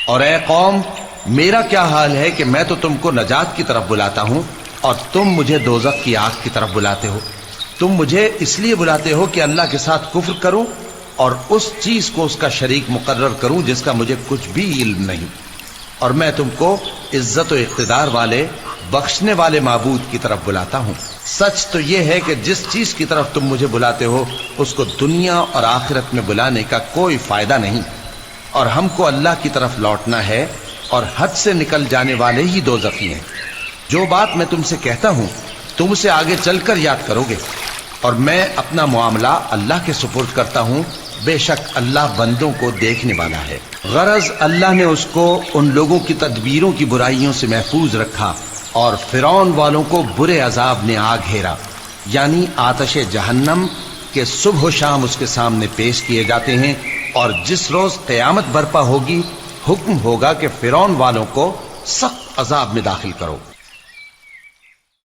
اور اے قوم، میرا کیا حال ہے کہ میں تو تم کو نجات کی طرف بلاتا ہوں اور تم مجھے دوزخ کی آگ کی طرف بلاتے ہو۔ تم مجھے اس لیے بلاتے ہو کہ اللہ کے ساتھ کفر کروں اور اس چیز کو اس کا شریک مقرر کروں جس کا مجھے کچھ بھی علم نہیں، اور میں تم کو عزت و اقتدار والے بخشنے والے معبود کی طرف بلاتا ہوں۔ سچ تو یہ ہے کہ جس چیز کی طرف تم مجھے بلاتے ہو اس کو دنیا اور آخرت میں بلانے کا کوئی فائدہ نہیں، اور ہم کو اللہ کی طرف لوٹنا ہے، اور حد سے نکل جانے والے ہی دوزخی ہیں۔ جو بات میں تم سے کہتا ہوں تم اسے آگے چل کر یاد کرو گے، اور میں اپنا معاملہ اللہ کے سپرد کرتا ہوں، بے شک اللہ بندوں کو دیکھنے والا ہے۔ غرض اللہ نے اس کو ان لوگوں کی تدبیروں کی برائیوں سے محفوظ رکھا، اور فرعون والوں کو برے عذاب نے آ گھیرا، یعنی آتش جہنم کے صبح و شام اس کے سامنے پیش کیے جاتے ہیں، اور جس روز قیامت برپا ہوگی حکم ہوگا کہ فرعون والوں کو سخت عذاب میں داخل کرو۔